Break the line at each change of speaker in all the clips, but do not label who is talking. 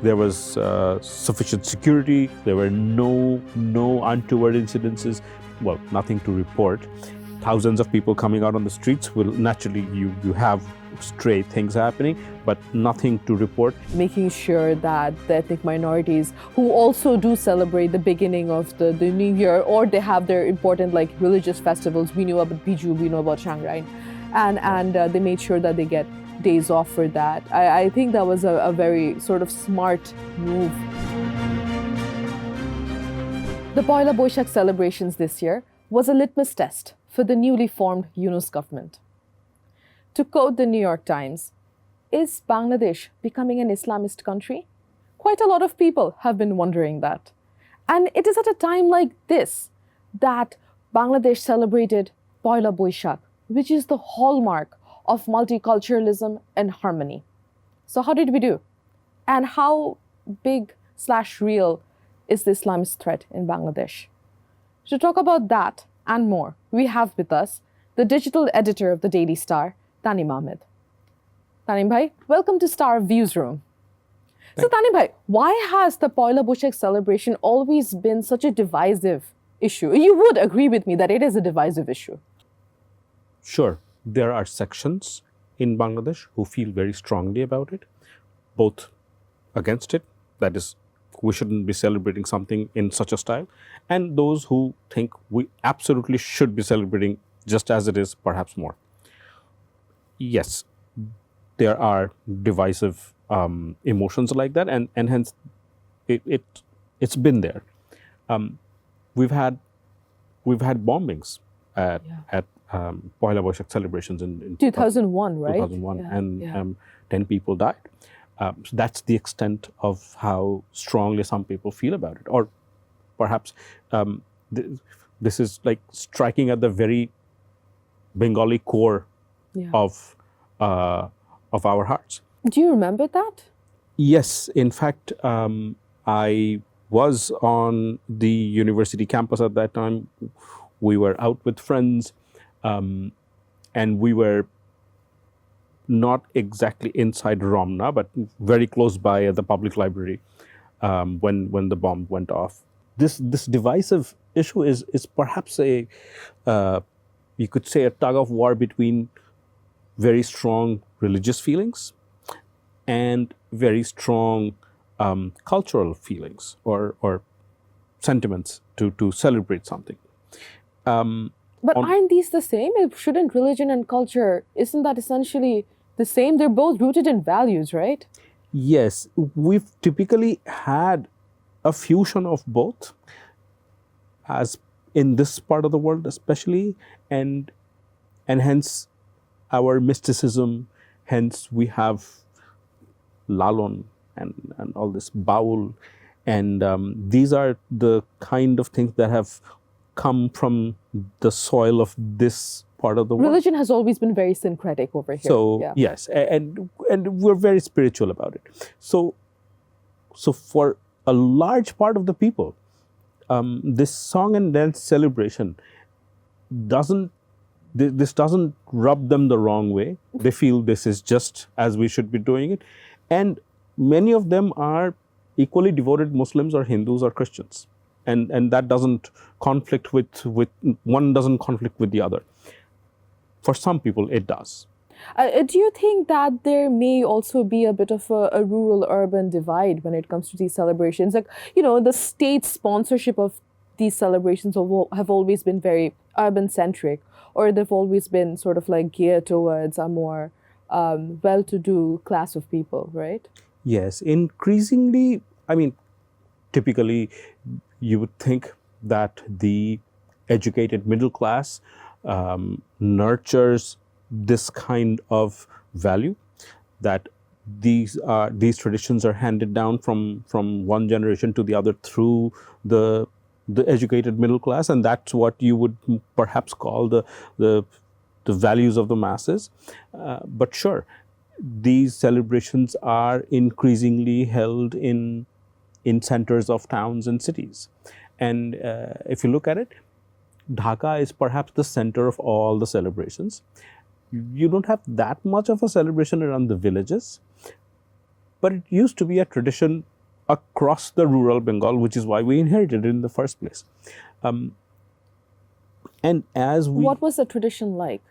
There was sufficient security. There were no untoward incidences. Well, nothing to report. Thousands of people coming out on the streets will naturally you have stray things happening, but nothing to report.
Making sure that the ethnic minorities who also do celebrate the beginning of the new year, or they have their important like religious festivals. We know about Biju, we know about Shangrai, and they made sure that they get days off for that. I think that was a very sort of smart move. The Pahela Baishakh celebrations this year was a litmus test for the newly formed Yunus government. To quote the New York Times, is Bangladesh becoming an Islamist country? Quite a lot of people have been wondering that. And it is at a time like this that Bangladesh celebrated Pahela Baishakh, which is the hallmark of multiculturalism and harmony. So how did we do? And how big/real is the Islamist threat in Bangladesh? To talk about that and more, we have with us the digital editor of the Daily Star, Tanim Ahmed. Tanim bhai, welcome to Star Viewsroom. So Tanim bhai, why has the Pahela Baishakh celebration always been such a divisive issue? You would agree with me that it is a divisive issue.
Sure, there are sections in Bangladesh who feel very strongly about it, both against it, that is, we shouldn't be celebrating something in such a style, and those who think we absolutely should be celebrating just as it is, perhaps more. Yes, there are divisive emotions like that, and hence it's been there. We've had bombings at Pahela Baishakh celebrations in
2001, right?
2001, and 10 people died. So that's the extent of how strongly some people feel about it, or perhaps this is like striking at the very Bengali core of our hearts.
Do you remember that?
Yes, in fact, I was on the university campus at that time. We were out with friends, and we were not exactly inside Ramna, but very close by at the public library when the bomb went off. This divisive issue is perhaps a you could say a tug of war between very strong religious feelings and very strong cultural feelings or sentiments to celebrate something.
But aren't these the same? Shouldn't religion and culture, isn't that essentially the same? They're both rooted in values, right?
Yes, we've typically had a fusion of both, as in this part of the world especially, and hence our mysticism, hence we have Lalon and all this Baul, and these are the kind of things that have come from the soil of this part of the world.
Religion has always been very syncretic over here.
So yes, and we're very spiritual about it. So for a large part of the people, this song and dance celebration doesn't rub them the wrong way. They feel this is just as we should be doing it, and many of them are equally devoted Muslims or Hindus or Christians, and that doesn't conflict with one doesn't conflict with the other. For some people, it does.
Do you think that there may also be a bit of a rural-urban divide when it comes to these celebrations? Like, the state sponsorship of these celebrations have always been very urban-centric, or they've always been sort of like geared towards a more well-to-do class of people, right?
Yes, increasingly, I mean, typically you would think that the educated middle class nurtures this kind of value, that these traditions are handed down from one generation to the other through the educated middle class, and that's what you would perhaps call the values of the masses. But sure, these celebrations are increasingly held in centers of towns and cities, and if you look at it, Dhaka is perhaps the center of all the celebrations. You don't have that much of a celebration around the villages, But it used to be a tradition across the rural Bengal, which is why we inherited it in the first place. And as we...
What was the tradition like?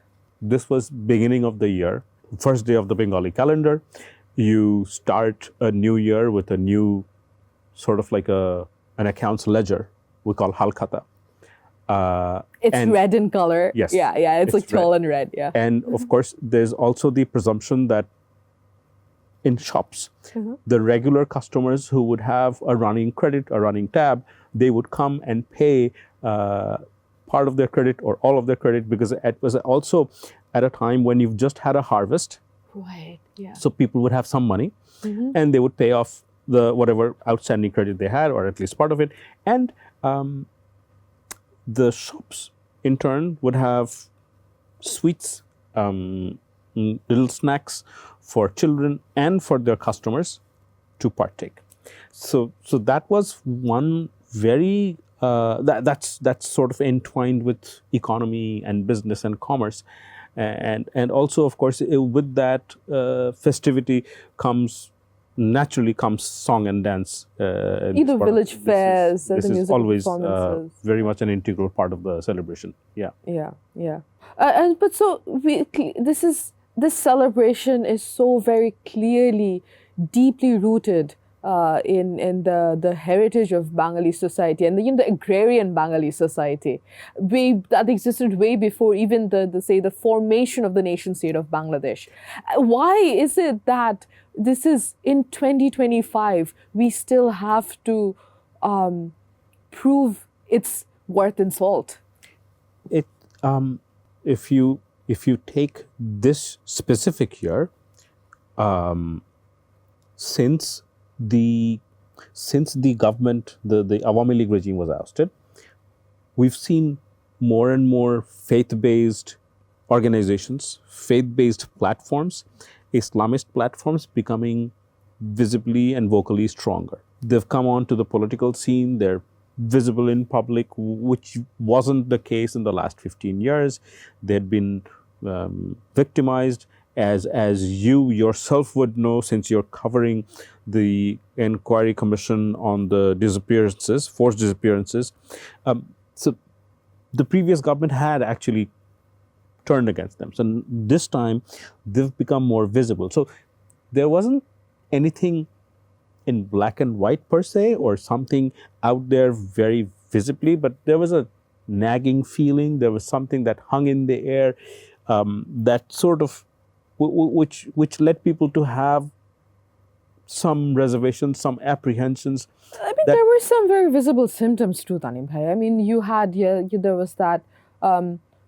This was beginning of the year, first day of the Bengali calendar. You start a new year with a new sort of like an accounts ledger we call halkhata.
It's red in color.
Yes.
Yeah. It's like tall and red. Yeah.
And of course, there's also the presumption that in shops, the regular customers who would have a running credit, a running tab, they would come and pay part of their credit or all of their credit, because it was also at a time when you've just had a harvest.
Right. Yeah.
So people would have some money and they would pay off the whatever outstanding credit they had, or at least part of it. And the shops in turn would have sweets, little snacks for children and for their customers to partake. So that was one very that's sort of entwined with economy and business and commerce, and also of course with that festivity naturally comes song and dance.
Either village fairs,
this
the
is
music
always
performances.
very much an integral part of the celebration. Yeah.
But so this celebration is so very clearly, deeply rooted in the heritage of Bengali society and the agrarian Bengali society, that existed way before even the formation of the nation state of Bangladesh. Why is it that this is in 2025 we still have to prove its worth in salt?
If you take this specific year, since the government, the Awami League regime was ousted, we've seen more and more faith-based organizations, faith-based platforms, Islamist platforms becoming visibly and vocally stronger. They've come onto the political scene, they're visible in public, which wasn't the case in the last 15 years. They'd been victimized, as you yourself would know, since you're covering the inquiry commission on the disappearances, forced disappearances. So the previous government had actually turned against them. So this time they've become more visible. So there wasn't anything in black and white per se, or something out there very visibly, but there was a nagging feeling. There was something that hung in the air, that sort of, which led people to have some reservations, some apprehensions.
I mean, there were some very visible symptoms too, Tanim Bhai. I mean, there was that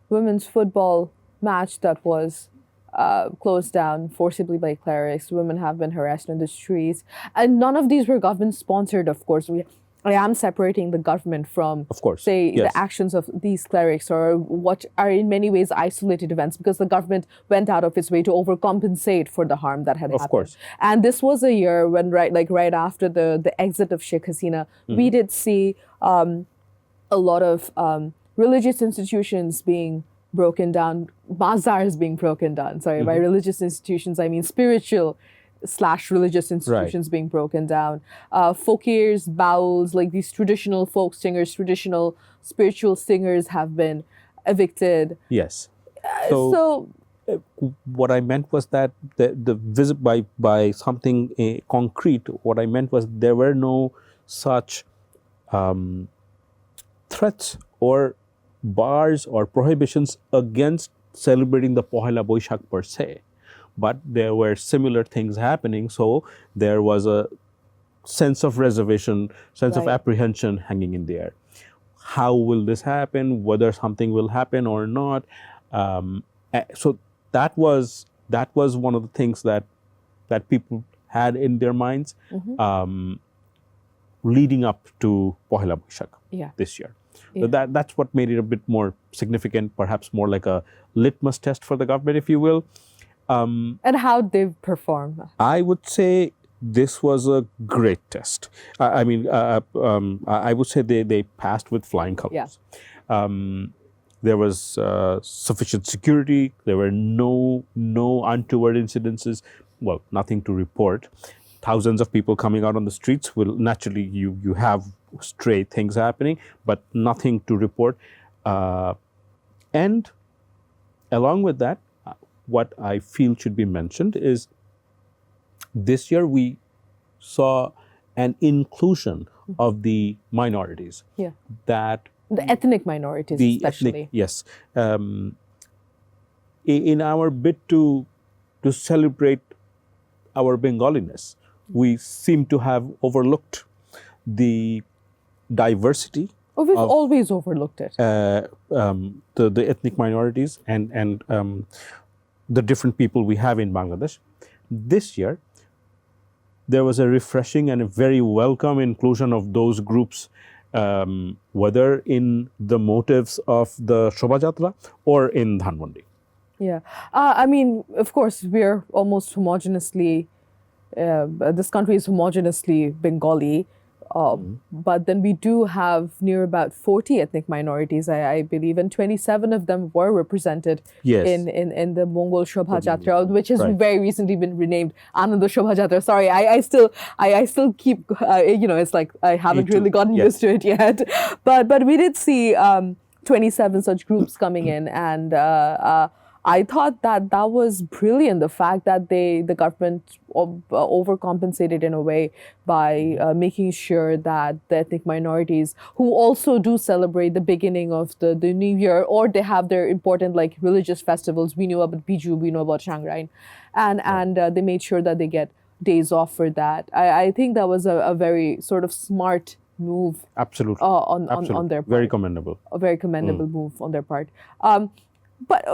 women's football match that was closed down forcibly by clerics. Women have been harassed in the streets, and none of these were government sponsored. Of course, I am separating the government from,
of course,
the actions of these clerics, or what are in many ways isolated events, because the government went out of its way to overcompensate for the harm that had happened.
Of course.
And this was a year when, right after the exit of Sheikh Hasina, we did see a lot of religious institutions being broken down, bazaars being broken down. Sorry, by religious institutions, I mean spiritual/religious institutions being broken down. Fakirs, bowls, like these traditional folk singers, traditional spiritual singers have been evicted.
Yes. So what I meant was that by something concrete, what I meant was there were no such threats or bars or prohibitions against celebrating the Pahela Baishakh per se, but there were similar things happening. So there was a sense of reservation, sense of apprehension hanging in the air. How will this happen? Whether something will happen or not? So that was one of the things that people had in their minds leading up to Pahela Baishakh this year. So that's what made it a bit more significant, perhaps more like a litmus test for the government, if you will.
And how they perform?
I would say this was a great test. I would say they passed with flying colors. There was sufficient security. There were no untoward incidences. Well, nothing to report. thousands of people coming out on the streets, will naturally you have stray things happening, but nothing to report. And along with that, what I feel should be mentioned is this year we saw an inclusion of the minorities.
Yeah.
That
The ethnic minorities, especially.
Yes. In our bid to celebrate our Bengaliness, we seem to have overlooked the diversity.
Oh, we've always overlooked it.
The ethnic minorities and the different people we have in Bangladesh. This year, there was a refreshing and a very welcome inclusion of those groups, whether in the motives of the Shobha Jatra or in Dhanmondi.
Yeah. I mean, of course, we're almost homogeneously, this country is homogeneously Bengali. But then we do have near about 40 ethnic minorities, I believe, and 27 of them were represented in the Mongol Shobha Jatra, which has very recently been renamed Ananda Shobha Jatra. Sorry, I still keep, it's like I haven't really gotten used to it yet. But we did see 27 such groups coming in, and I thought that was brilliant, the fact that the government overcompensated in a way by making sure that the ethnic minorities who also do celebrate the beginning of the new year, or they have their important like religious festivals. We know about Biju, we know about Shangrain, and they made sure that they get days off for that. I think that was a very sort of smart move.
Absolutely.
On their part.
Very commendable.
A very commendable move on their part. But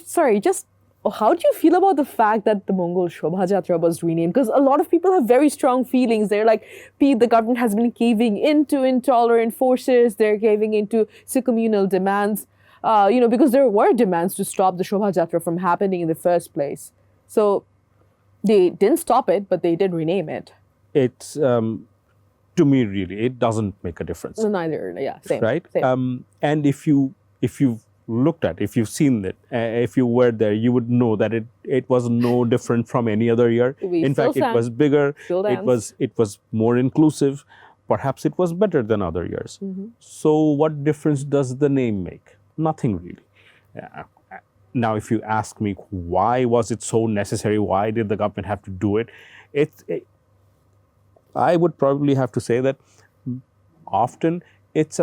sorry, just how do you feel about the fact that the Mongol Shobha Jatra was renamed? Because a lot of people have very strong feelings. They're like, the government has been caving into intolerant forces. They're caving into communal demands, because there were demands to stop the Shobha Jatra from happening in the first place. So they didn't stop it, but they did rename it.
It's, to me, really, it doesn't make a difference.
Neither, yeah, same.
Right?
Same.
And if you've looked at, if you've seen it, if you were there, you would know that it was no different from any other year. In fact, it was bigger. It was more inclusive. Perhaps it was better than other years. So what difference does the name make? Nothing really. Now, if you ask me why was it so necessary, why did the government have to do it, I would probably have to say that often it's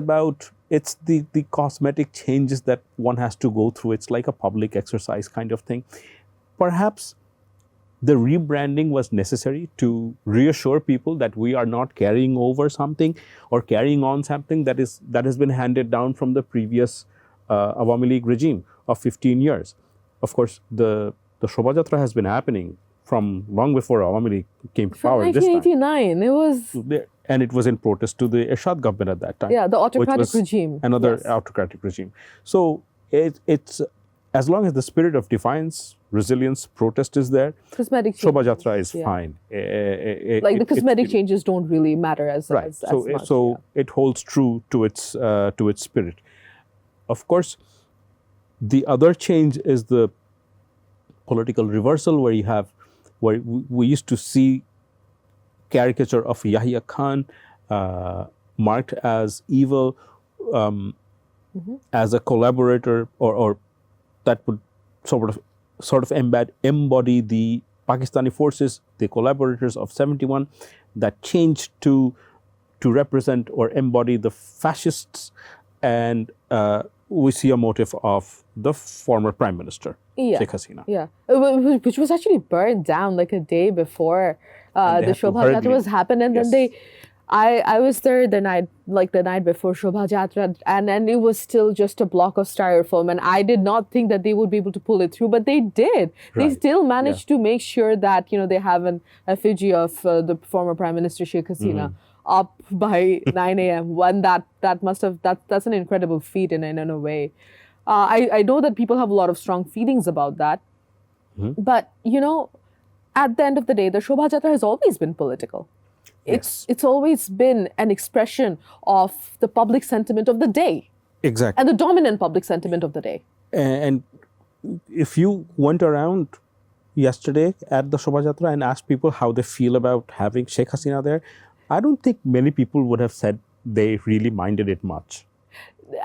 the cosmetic changes that one has to go through. It's like a public exercise kind of thing. Perhaps the rebranding was necessary to reassure people that we are not carrying over something or carrying on something that has been handed down from the previous Awami League regime of 15 years. Of course, the Shobha Jatra has been happening from long before Awami League came to power.
1989, it was...
And it was in protest to the Ershad government at that time.
Yeah, the autocratic regime.
Another autocratic regime. So it's as long as the spirit of defiance, resilience, protest is there,
cosmetic
Shobha Jatra is fine.
The cosmetic changes don't really matter as much.
So it holds true to its spirit. Of course, the other change is the political reversal, where we used to see caricature of Yahya Khan marked as evil, as a collaborator, or that would sort of embody the Pakistani forces, the collaborators of 71, that changed to represent or embody the fascists, and we see a motive of the former Prime Minister, Sheikh Hasina.
Yeah, which was actually burned down like a day before the Shobha Jatra was happened, and then I was there the night before Shobha Jatra, and it was still just a block of styrofoam, and I did not think that they would be able to pull it through, but they did. They still managed to make sure that they have an effigy of the former Prime Minister Sheikh Hasina up by 9 a.m. One that's an incredible feat in a way. I know that people have a lot of strong feelings about that, but at the end of the day, the Shobha Jatra has always been political. It's always been an expression of the public sentiment of the day.
Exactly.
And the dominant public sentiment of the day.
And if you went around yesterday at the Shobha and asked people how they feel about having Sheikh Hasina there, I don't think many people would have said they really minded it much.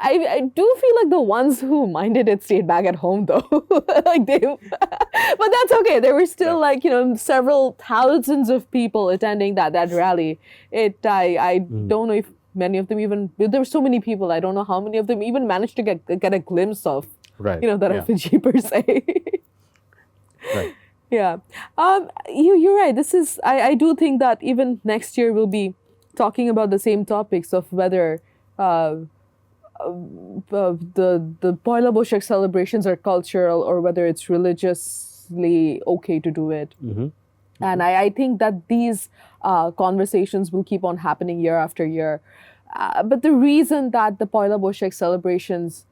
I do feel like the ones who minded it stayed back at home though. Like they, but that's okay. There were still like, several thousands of people attending that rally. I don't know if many of them even, there were so many people, I don't know how many of them even managed to get a glimpse of,
Right.
the refugee per se.
Right.
Yeah. You're right. I do think that even next year we'll be talking about the same topics of whether the Pahela Baishakh celebrations are cultural or whether it's religiously okay to do it. And I think that these conversations will keep on happening year after year. But the reason that the Pahela Baishakh celebrations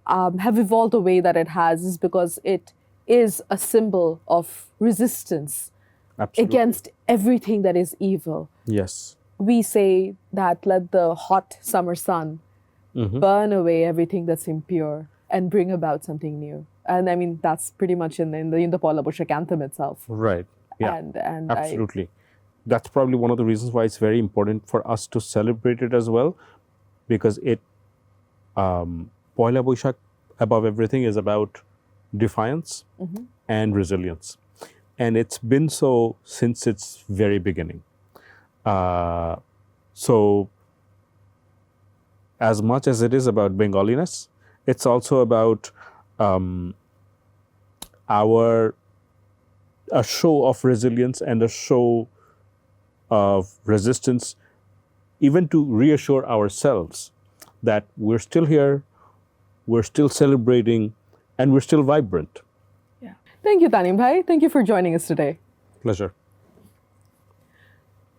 have evolved the way that it has is because it is a symbol of resistance
Absolutely.
against everything that is evil.
Yes.
We say that let the hot summer sun burn away everything that's impure and bring about something new. And I mean, that's pretty much in the Pahela Baishakh anthem itself.
Right. Yeah.
And
Absolutely. That's probably one of the reasons why it's very important for us to celebrate it as well, because Pahela Baishakh, above everything, is about defiance and resilience. And it's been so since its very beginning. So as much as it is about Bengaliness, it's also about a show of resilience and a show of resistance, even to reassure ourselves that we're still here, we're still celebrating, and we're still vibrant.
Yeah. Thank you, Tanim Bhai. Thank you for joining us today.
Pleasure.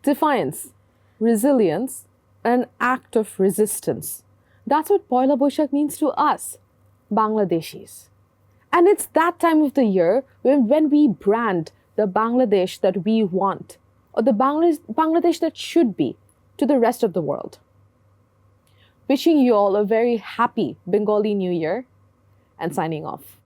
Defiance, resilience, an act of resistance. That's what Pahela Baishakh means to us, Bangladeshis. And it's that time of the year when we brand the Bangladesh that we want, or the Bangladesh that should be, to the rest of the world. Wishing you all a very happy Bengali New Year and signing off.